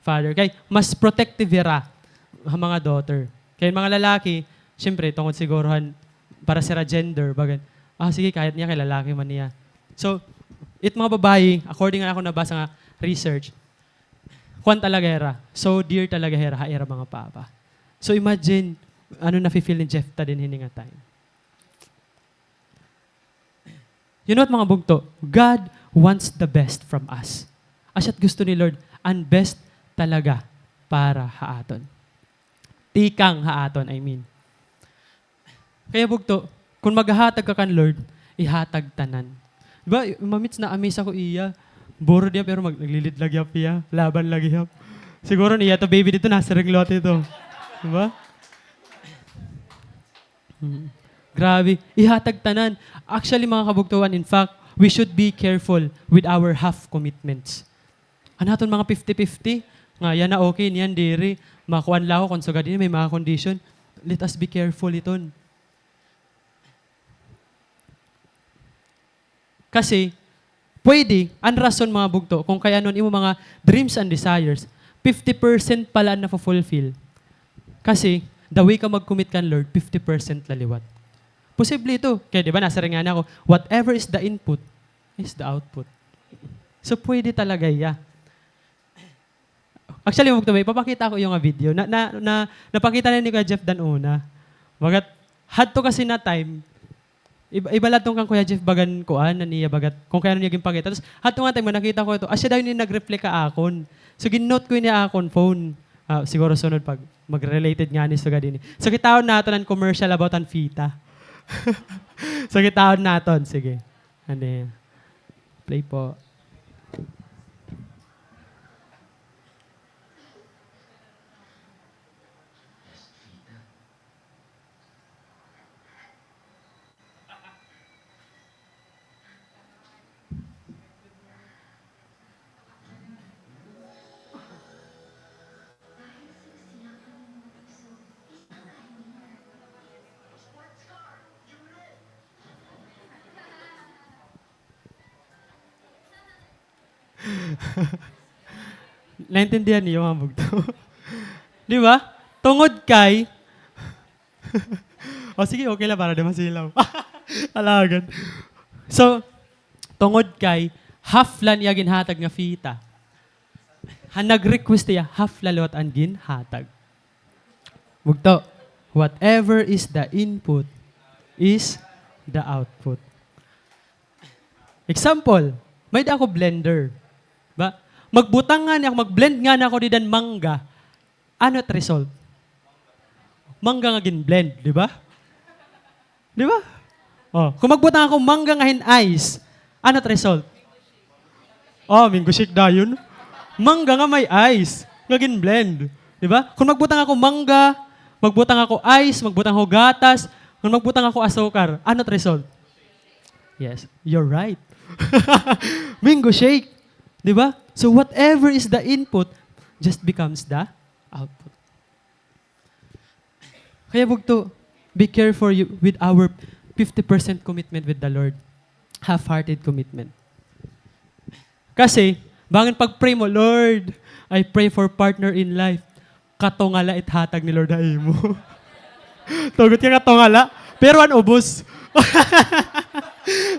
Father, kay mas protective ra ang mga daughter. Kaya mga lalaki, syempre, tungkol sigurohan, para sira gender, bagan, sige, kahit niya, kay lalaki man niya. So, mga babae, according nga ako nabasa nga research, kwan talaga era. So dear talaga era mga papa. So imagine, na-feel ni Jefta din hininga time. You know what mga bugto? God wants the best from us. Asyat gusto ni Lord, ang best talaga para haaton. Tikang haaton, I mean. Kaya bugto, kung maghahatag ka kan Lord, ihatag tanan. Diba, mamits na amis ako iya, boro dia pero naglilid lagi up iya, laban lagi up. Siguro niya to baby dito nasa reglote ito. Diba? Grabe, ihatag tanan. Actually mga kabugtuan, in fact, we should be careful with our half commitments. Anaton mga 50-50, nga yan na okay, niyan diri, makuan lao kung sugad din may mga condition. Let us be careful iton. Kasi, pwede, ang rason mga bugto, kung kaya nun imo mga dreams and desires, 50% pala na fulfill. Kasi, the way ka mag-commit kan Lord, 50% laliwat. Posible ito. Kaya di ba, nasa rin nga na ako, whatever is the input, is the output. So, pwede talaga ya. Actually, bugto, may papakita ko yung video. Napakita na ni Kuya Jeff dan una. Bagat, had to kasi na time, iba lang kang Kuya Jeff bagan kuan na niya bagat kung kaya niya gimpakita. Tapos hato nga time nakita ko ito. Asya daw ni nag-reflect ka akon. So gin-note ko niya akon phone. Siguro sunod pag mag-related nga ni sa gadini. So kitawon naton ang commercial about ang fita. So kitawon naton sige. Ano play po. Naintindihan niyo mga bugto. Di ba? Tungod kay sige, okay lang para di masilaw. Alagan. So, tungod kay half lan iya ginhatag nga fita. Han nag-request niya half lalot ang ginhatag. Bugto. Whatever is the input is the output. Example, may da ako blender. Ba? Magbutang nga niya, mag-blend nga na ako didan mangga. Ano't result? Mangga nga gin-blend, di ba? Di ba? Kung magbutang ako mangga nga hin-ice, ano't result? Mango shake da yun. Mangga nga may ice, nga gin-blend. Di ba? Kung magbutang ako mangga, magbutang ako ice, magbutang ako gatas, kung magbutang ako asukar, ano't result? Yes, you're right. Mango shake. Di ba? So whatever is the input, just becomes the output. Kaya bugto, be careful with our 50% commitment with the Lord. Half-hearted commitment. Kasi, bangin pag-pray mo, Lord, I pray for partner in life. Katongala ithatag ni Lord ay mo. Tugot ka katongala, pero an ubos.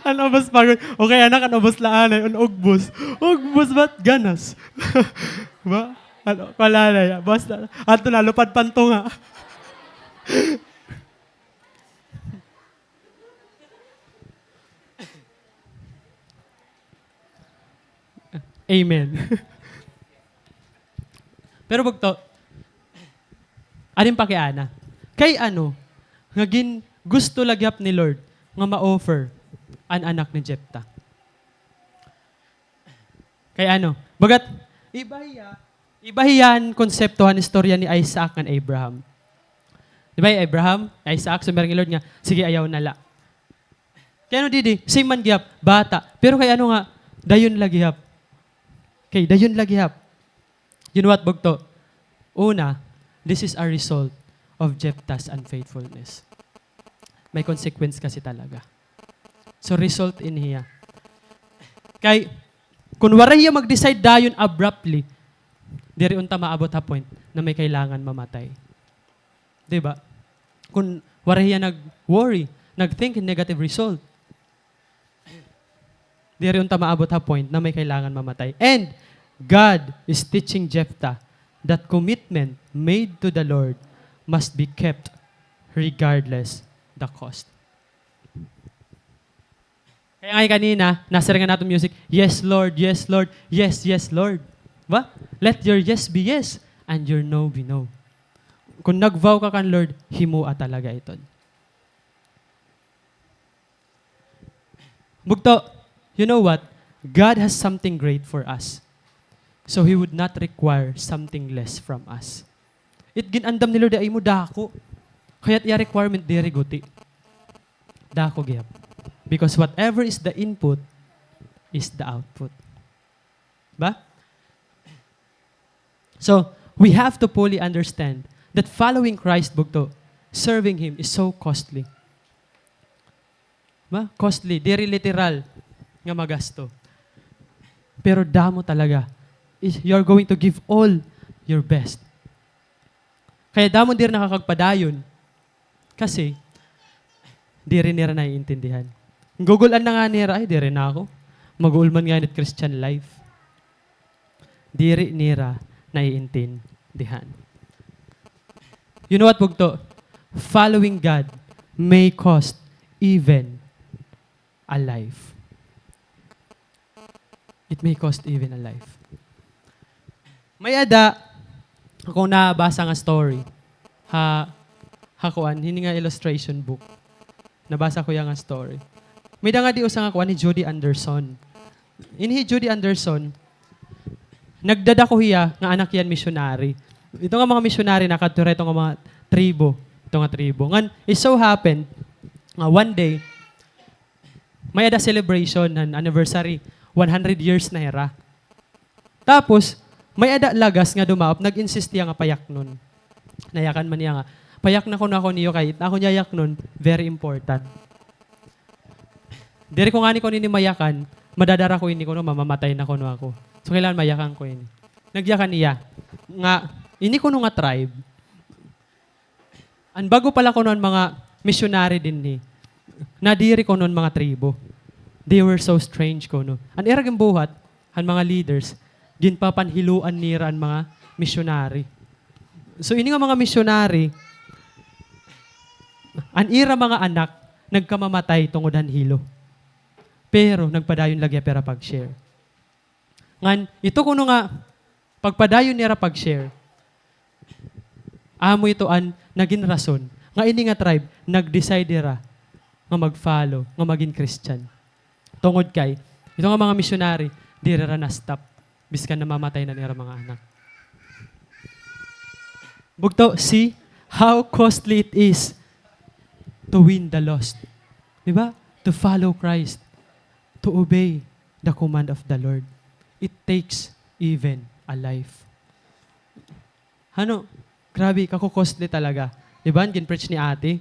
Ano ubos pagod? Okay, anak, ano ubos laan ay, ano ugbos. Ugbos ba't ganas? Ba? Ano, kalalay. Basta, ato na, lupad panto nga. Amen. Pero bugto, aling pakiana. Kay ano, ngagin gusto lagyap ni Lord nga ma-offer an anak ni Jefta. Kaya ano, bagat ibahiyan konseptuhan istorya ni Isaac and Abraham. Di ba Abraham, Isaac, sumerang Lord nga, sige ayaw nala. Kaya ano didi, same man gyap, bata. Pero kay ano nga, dayon lagyap. Okay, dayon lagyap. You know what, bugto? Una, this is a result of Jephthah's unfaithfulness. May consequence kasi talaga. So result in hiya. Kay, kung waray hiya mag-decide dayon abruptly, diri unta maabot ha point na may kailangan mamatay. Diba? Kung waray hiya nag-worry, nag-think in negative result, diri unta maabot ha point na may kailangan mamatay. And God is teaching Jephthah that commitment made to the Lord must be kept regardless the cost. Kaya nga kanina, nasa nga natin music, yes, Lord, yes, Lord, yes, yes, Lord. Ba? Let your yes be yes and your no be no. Kung nag-vow ka kan Lord, himua talaga ito. Bugto, you know what? God has something great for us. So He would not require something less from us. It ginandam ni Lord ay mo dako. Kaya't iya requirement diri guti. Dako gyap. Because whatever is the input is the output. Ba? So, we have to fully understand that following Christ, bugto, serving Him is so costly. Ba? Costly, diri literal nga magasto. Pero damo talaga. You're going to give all your best. Kaya damo diri nakakagpadayon. Kasi, diri nira naiintindihan. Gugulan na nga nira, ay diri na ako. Mag-uulman nga nit Christian life. Diri nira naiintindihan. You know what, bugto? Following God may cost even a life. It may cost even a life. May ada, kung nabasa nga story, hakuan, hindi nga illustration book. Nabasa ko yung nga story. May da nga di usang hakuan ni Judy Anderson. Inhi Judy Anderson, nagdadako hiya nga anak yan missionary. Ito nga mga missionary nakadtura ito nga mga tribo. Ito nga tribo. Ngan, it so happened, one day, may ada celebration, an anniversary, 100 years na hera. Tapos, may ada lagas nga dumaop, nag-insist niya nga payak nun. Nayakan man niya nga, payak na ko niyo kay ako niya yak nun, very important. Diri ko nga ni ko ni mayakan, madadara ko ini ko no, mamamatay na ko no ako. So kailangan mayakan ko ini. Nagyakan niya, nga, ini ko no nga tribe. Ang bago pala ko noon mga missionary din ni, nadiri ko noon mga tribo. They were so strange ko no. Ang iraging buhat, ang mga leaders, ginpapanhiluan nira ang mga missionary. So ini nga mga missionary, ang ira mga anak, nagkamamatay tungod han hilo. Pero nagpadayon lagya pera pag-share. Ngan, ito kuno nga, pagpadayon nira pag-share, amo ito an naging rason, nga ini nga tribe, nag-decide nira nga mag-follow, nga maging Christian. Tungod kay, ito nga mga missionary, di ra na-stop, biskan namamatay na nira mga anak. Bugto, see how costly it is to win the lost. Diba? To follow Christ. To obey the command of the Lord. It takes even a life. Ano? Grabe, kako-costly talaga. Diba? Gin-preach ni ate.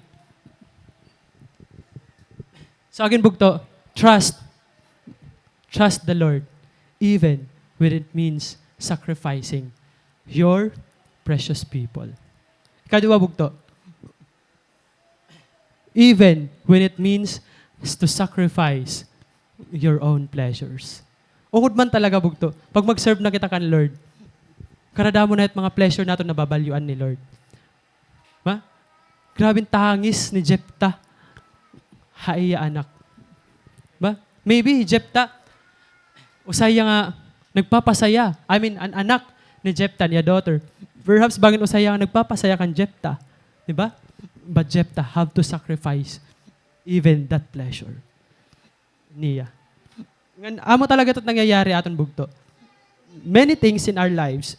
So again, bugto, trust. Trust the Lord. Even when it means sacrificing your precious people. Ikadua, bugto. Even when it means to sacrifice your own pleasures. Ungod man talaga, bugto. Pag mag-serve na kita kan Lord, karada mo na at mga pleasure nato na babalyuan ni Lord. Ma? Grabing tangis ni Jephthah. Haiya anak. Ba? Maybe Jephthah, usaya nga, nagpapasaya. I mean, an anak ni Jephthah, niya daughter. Perhaps bagin usaya nga nagpapasaya kan Jephthah. Diba? But Jephthah have to sacrifice even that pleasure niya. Amo talaga ito't nangyayari aton bugto. Many things in our lives,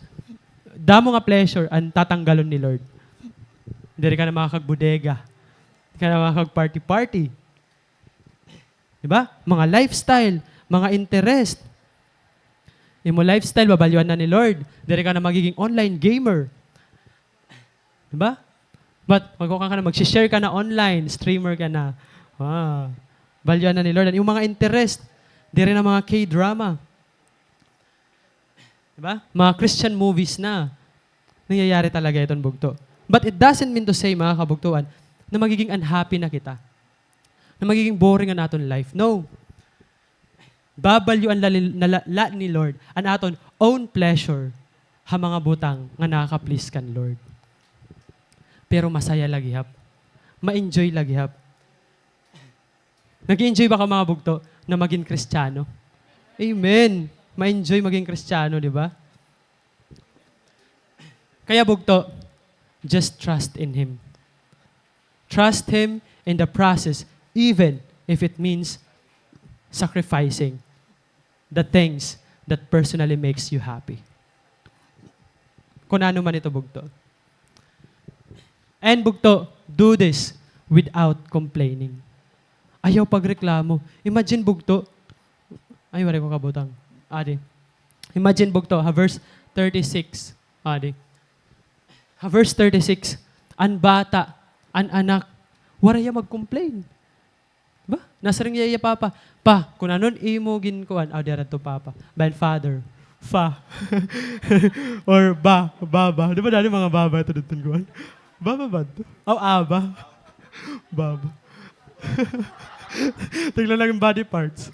damo nga pleasure ang tatanggalon ni Lord. Hindi ka na makakagbudega. Hindi ka na makakag-party-party. Diba? Mga lifestyle, mga interest. Yung lifestyle, babalyuan na ni Lord. Hindi ka na magiging online gamer. Diba? But magkukan ka na, mag-share ka na online, streamer ka na. Valuean na ni Lord. Yung mga interest, di rin ang mga K-drama. Diba? Mga Christian movies na. Nangyayari talaga itong bugto. But it doesn't mean to say, mga kabugtuan, na magiging unhappy na kita. Na magiging boring ang aton life. No. Babalyuan la ni Lord ang aton own pleasure ha mga butang nga nakaka-please kan Lord. Pero masaya lagi hap. Ma-enjoy lagi hap. Nag-enjoy ba ka mga bugto na maging Kristiyano? Amen. Ma-enjoy maging Kristiyano, di ba? Kaya bugto, just trust in Him. Trust Him in the process, even if it means sacrificing the things that personally makes you happy. Kung ano man ito bugto. And bugto, do this without complaining. Ayaw pagreklamo. Imagine bugto. Ay, wala ko kabutang. Adi. Imagine bugto, verse 36. Adi. Verse 36. An bata, an anak, waraya mag-complain. Ba? Nasa ring yaya papa. Pa, kung anon imo ginkuan, dera to papa. By father. Fa. Or baba. Di ba dali mga baba ito dito kuan? Baba ba ito? Aba. Baba. Tignan lang yung body parts.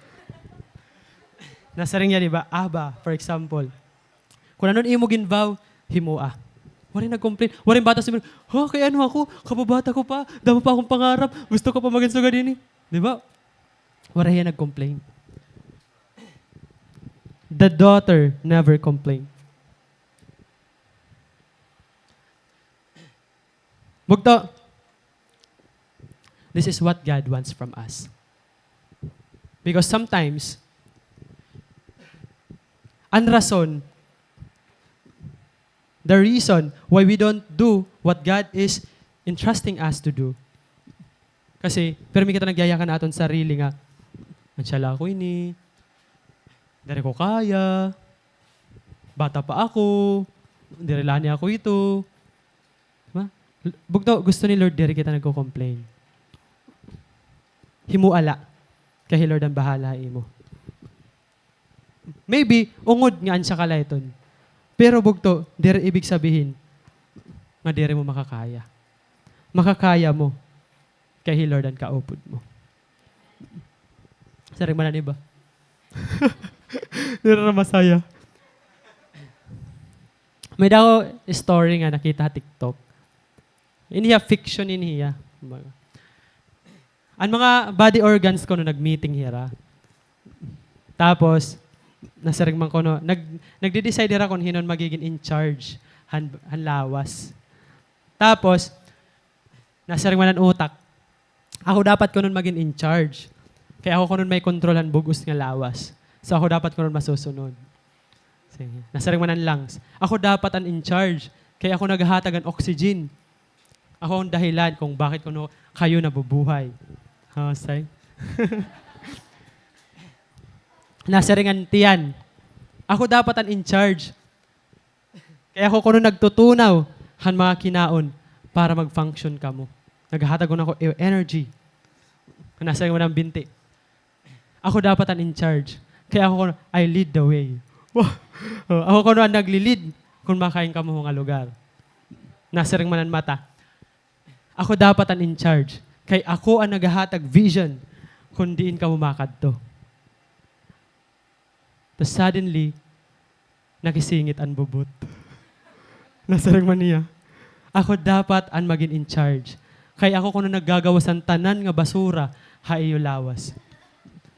Nasa ring yan, di ba? Aba, for example. Kung anon imo ginvaw, himua. Waring nag-complain. Waring bata sabihin, kaya ano ako? Kababata ko pa. Dama pa akong pangarap. Gusto ko pa maging sugadini. Di ba? Waring yan nag-complain. The daughter never complained. Bugto, this is what God wants from us. Because sometimes, ang rason, the reason why we don't do what God is entrusting us to do. Kasi, pero may kita nagyayakan natin sarili nga, mansala ako ini, dari ko kaya, bata pa ako, dirilani ako ito. Diba? Bugto, gusto ni Lord, dari kita nagko-complain. Himuala. Kaya Lord ang bahala mo. Maybe, ungod nga sa kalayton. Pero bugto, dire ibig sabihin, nga dire mo makakaya. Makakaya mo, kay Lord ang kaupod mo. Saring manan iba. Dire na masaya. May daw story nga nakita TikTok. Iniya fiction iniya. Ang mga body organs ko no nag-meeting hira. Tapos, nasaring man ko no, nagde-decide ra kung hinon magiging in charge han lawas. Tapos, nasaring man ang utak. Ako dapat ko nun maging in charge. Kaya ako ko nun may kontrolan bugos nga lawas. So ako dapat ko nun masusunod. Sige. Nasaring man ang lungs. Ako dapat ang in charge. Kaya ako naghahatag ang oxygen. Ako ang dahilan kung bakit ko no, kayo nabubuhay. Say. Nasa ringan tiyan. Ako dapat ang in charge. Kaya ako kuno nagtutunaw han mga kinaon para mag-function ka mo. Naghahatag ko na ako energy. Nasa ringan ng binti. Ako dapat ang in charge. Kaya ako kuno, I lead the way. Ako kuno ang nagli-lead kung makain ka mo nga lugar. Nasa ringan ng mata. Ako dapat ang in charge. Kay ako ang naghahatag vision kung diin ka mumakad to. Tapos suddenly, nakisingit ang bubot. Nasarang man niya. Ako dapat ang maging in charge. Kaya ako kung naggagawa sa tanan nga basura, haiyo lawas.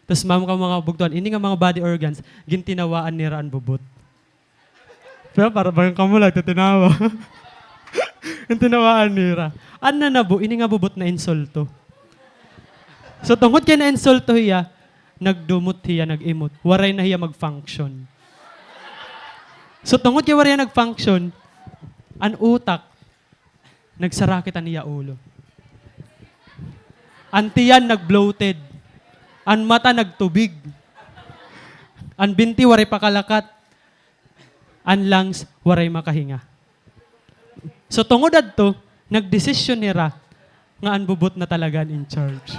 Tapos ka mga bugtuan, ini nga mga body organs, gintinawaan nira ang bubot. Pero para bang kamulag, tatinawa. Gintinawaan nira. Ano na bu, ini nga bubot na insulto. So tungkol kaya na insulto hiya, nagdumot hiya, nag-imot. Waray na hiya mag-function. So tungkol kaya waray nag-function, ang utak, nagsarakit ang iya ulo. Ang tiyan nag-bloated. Ang mata nagtubig. Ang binti waray pakalakat. Ang lungs waray makahinga. So tungod adto, nagdesisyon nira nga anbubot na talaga in charge.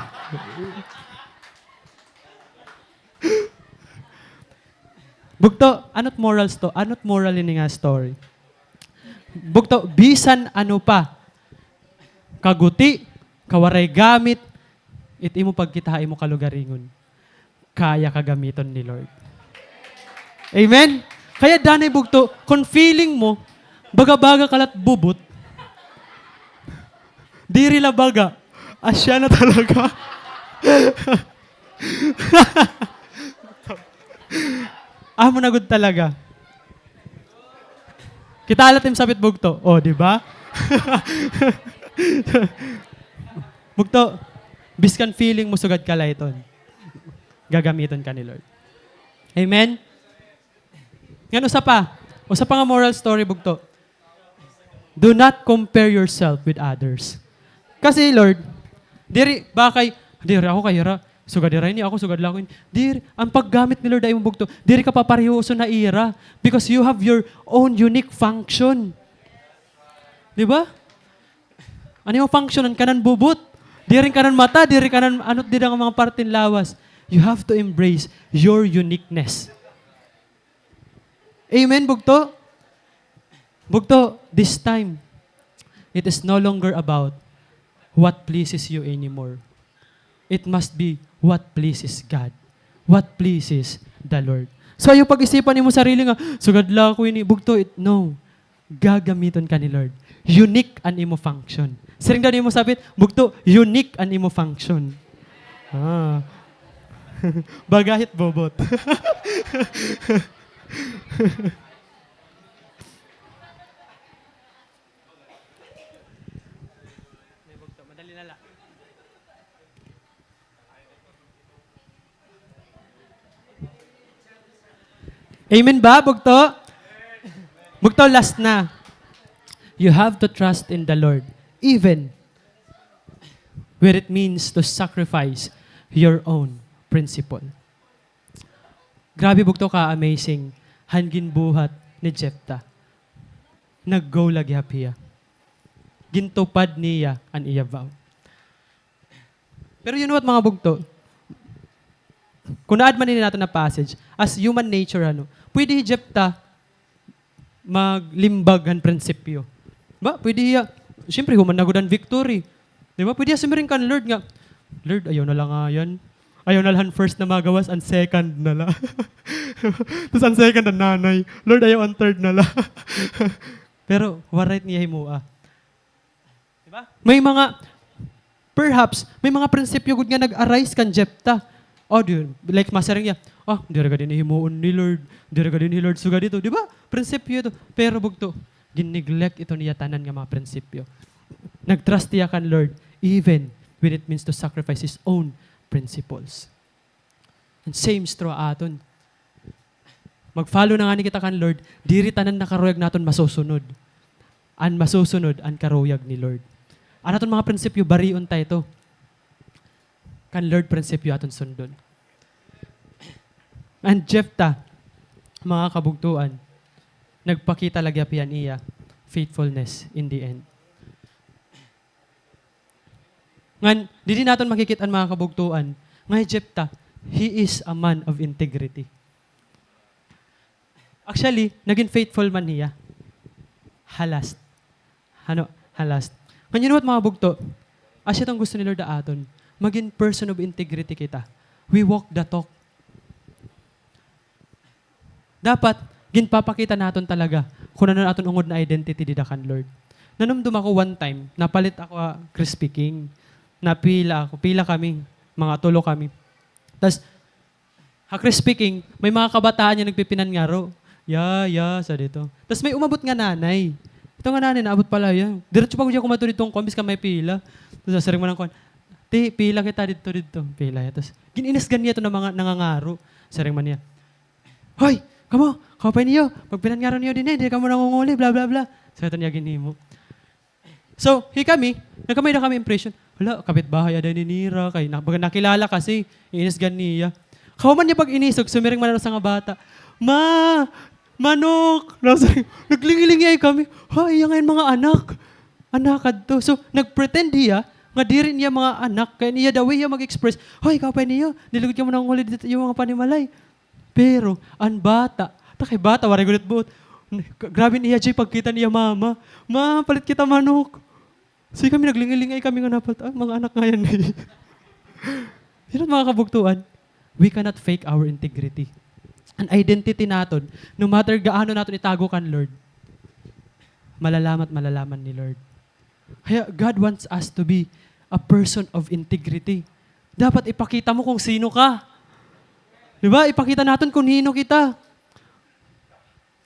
Bugto, anot morals to? Anot moral ini nga story? Bugto, bisan ano pa, kaguti, kawaray gamit, imo pagkitahay mo kalugaringon, kaya kagamiton ni Lord. Amen? Kaya danay bugto, kung feeling mo, baga-baga kalat bubot, diri la baga, asya na talaga. Amo na good talaga. Kita alatim sapit bugto. Oh, di ba? Bugto, biskan feeling mo sugad ka layton. Gagamiton ka ni Lord. Amen? Yan, usa pa nga moral story, bugto. Do not compare yourself with others. Kasi, Lord, diri ako kayara, sugad dira ini, ako sugad lang ako. Diri, ang paggamit ni Lord ay mong bugto, diri ka paparehoso na ira because you have your own unique function. Di ba? Ano yung function? Ang kanan bubot. Diri kanan mata, diri kanan anot din ang mga partin lawas. You have to embrace your uniqueness. Amen, bugto? Bugto, this time, it is no longer about what pleases you anymore. It must be what pleases God. What pleases the Lord. So, yung pag-isipan mo sarili nga, sugad lang ako ini, bugto, no. Gagamiton ka ni Lord. Unique an imo function. Siring daw mo sabit, bugto, unique an imo function. Bagahit bobot. Madali na lang. Amen ba, bugto? Bugto, last na. You have to trust in the Lord, even where it means to sacrifice your own principle. Grabe, bugto ka, amazing. Hangin buhat ni Jephthah. Nag-go lagi hapiya. Gintupad niya ang iya vow. Pero you know what, mga bugto? Kung naad man natin na passage, as human nature, pwede Jephthah maglimbag ang prinsipyo. Ba? Pwede hiya, siyempre, human nagudan victory. Di ba? Pwede hiya sumiring kan Lord nga, Lord, ayaw na lang nga yan. Ayaw na lang first na magawas, ang second na lang. Tapos ang second na nanay. Lord, ayaw ang third na lang. Pero, warait niya himua. Diba? May mga prinsipyo gud nga nag-arise kan Jephthah. Oh, dude, like masaring niya, dira ka din himuon ni Lord. Dira ka din ni Lord suga dito. Diba? Prinsipyo ito. Pero bugto, gin-neglect ito niya tanan nga mga prinsipyo. Nag-trust niya kan Lord, even when it means to sacrifice His own principles. And same straw aton. Mag-follow na nga ni kita kan Lord, diri tanan nakaruyag naton masusunod. An masusunod, an karuyag ni Lord. Ano aton mga prinsipyo, bariun tayo ito. Kan Lord prinsipyo aton sundon. And Jephthah, mga kabugtuan, nagpakita lagyapian iya, faithfulness in the end. Ngan, di natin makikita ang mga kabugtuan, ngay Jephthah, he is a man of integrity. Actually, naging faithful man niya. Halast. Halast. Ngayon, you know what, mga bugto? Asya itong gusto ni Lord aton, maging person of integrity kita. We walk the talk. Dapat, ginpapakita natin talaga kung ano natin ungod na identity dida kan Lord. Nanumdum ako one time, napalit ako Crispy King. Pila kami, mga tulo kami. Tapos, Crispy King, may mga kabataan niya nagpipinan nga ro. Sa dito. Tapos may umabot nga nanay. Ito nga nanay, naabot pala yan. Diretso pa ko dyan kumato dito, kumbis ka may pila. Tapos sasaring mo ng kuwan, pila kita dito. Pila yan. Tapos, gininisgan niya ito ng mga nangangaro. Saring man niya, hoy, kapay niyo, pagpinangaro niyo din hindi ka mo nangunguli, bla bla bla. So, ito niya ginimo. So, nagkamay na kami impression, hala, kapitbahay ada ni Nira, kay nakilala kasi, inisgan niya. Kauman niya pag inisog, sumiring man sa nga bata, manok! Naglingilingay kami, hay, yan ngayon mga anak. Anakad to. So, nagpretend hiya, nga di rin niya mga anak, kaya niya daw niya mag-express, hoy, ikaw pa niyo, nilugod ka mo ng huli dito yung mga panimalay. Pero, ang bata, takay bata, waray gulit buot. Grabe niya, Jay, pagkita niya, mama, palit kita manok. So, kami naglingay-lingay kami nga napalit, mga anak nga yan. Yun ang mga kabugtuan. We cannot fake our integrity. An identity natin, no matter gaano natin itago kan Lord, malalaman ni Lord. Kaya God wants us to be a person of integrity. Dapat ipakita mo kung sino ka. Di ba? Ipakita natin kung hino kita.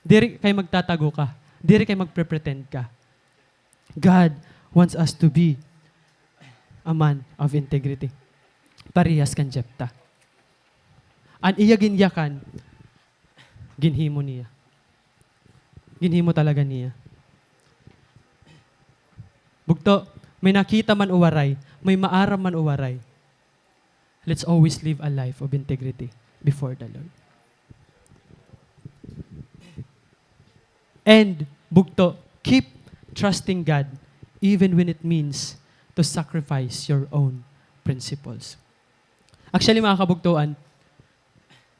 Diri kayo magtatago ka. Diri kayo magpre-pretend ka. God wants us to be a man of integrity. Parehas kan Jepta. An iya ginyakan, ginhimo niya. Ginhimo talaga niya. Bugto, may nakita man uwaray, may maaram man uwaray. Let's always live a life of integrity before the Lord. And, bugto, keep trusting God even when it means to sacrifice your own principles. Actually, mga kabugtuan,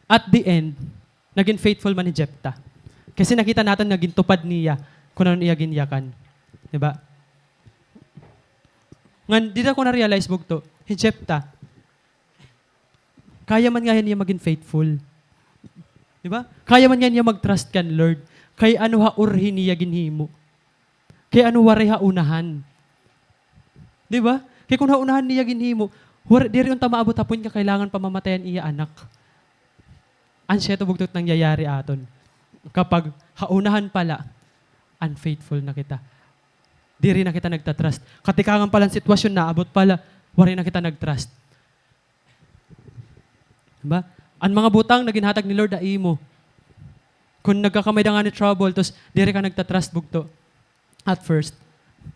at the end, naging faithful man ni Jepta. Kasi nakita natin naging tupad niya kung ano niya ginyakan. Diba? Ngan, dito ko na-realize, bugto, Jepta, kaya man nga niya maging faithful. Diba? Kaya man nga niya mag-trust kan Lord. Kaya ano ha urhin niya ginhimo. Kaya ano wari ha unahan. Diba? Kaya kung haunahan niya ginhimo, diri yung tamaabot hapon ka kailangan pamamatayan iya anak. Ansya ito bugtot nangyayari aton. Kapag haunahan pala, unfaithful na kita. Diri na kita nagtatrust. Katikangan palang sitwasyon na abot pala, wari na kita nagtrust. Diba? Ang mga butang na ginhatag ni Lord imo. Kung nagkakamay na nga ni trouble, tapos diri ka nagtatrust bugto. At first,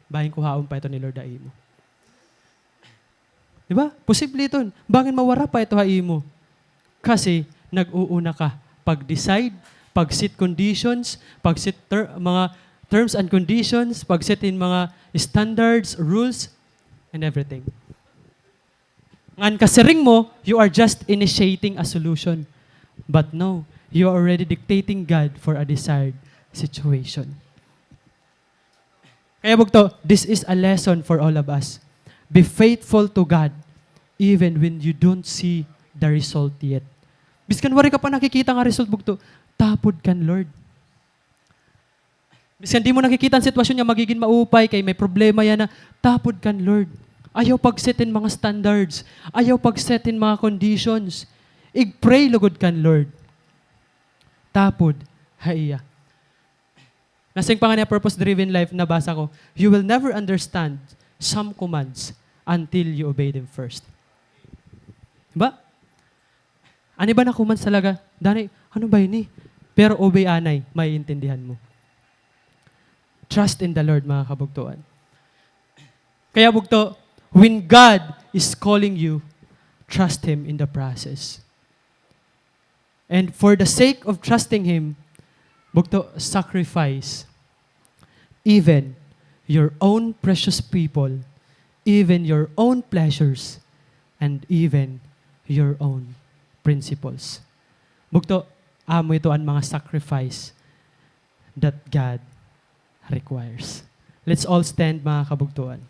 bahin ko haon pa ito ni Lord imo. Diba? Posible ito. Bangin mawara pa ito imo. Kasi nag-uuna ka. Pag-decide, pag-set conditions, pag-set mga terms and conditions, pag-set in mga standards, rules, and everything. Ngan kasiring mo, you are just initiating a solution. But no, you are already dictating God for a desired situation. Kaya bugto, this is a lesson for all of us. Be faithful to God even when you don't see the result yet. Biskan wari ka pa nakikita nga result bugto, tapod kan Lord. Biskan di mo nakikita ang sitwasyon niya magiging maupay, kay may problema yan na, tapod kan Lord. Ayaw pag-setin mga standards. Ayaw pag-setin mga conditions. I-pray lugod kan Lord. Tapod, haiya. Nasing pa nga niya purpose-driven life, nabasa ko, you will never understand some commands until you obey them first. Diba? Ano ba na commands talaga? Dani, ano ba yun eh? Pero obey anay, maiintindihan mo. Trust in the Lord, mga kabugtuan. Kaya bugto, when God is calling you, trust Him in the process. And for the sake of trusting Him, bugto, sacrifice even your own precious people, even your own pleasures, and even your own principles. Bugto, amo ito ang mga sacrifice that God requires. Let's all stand, mga kabugtuan.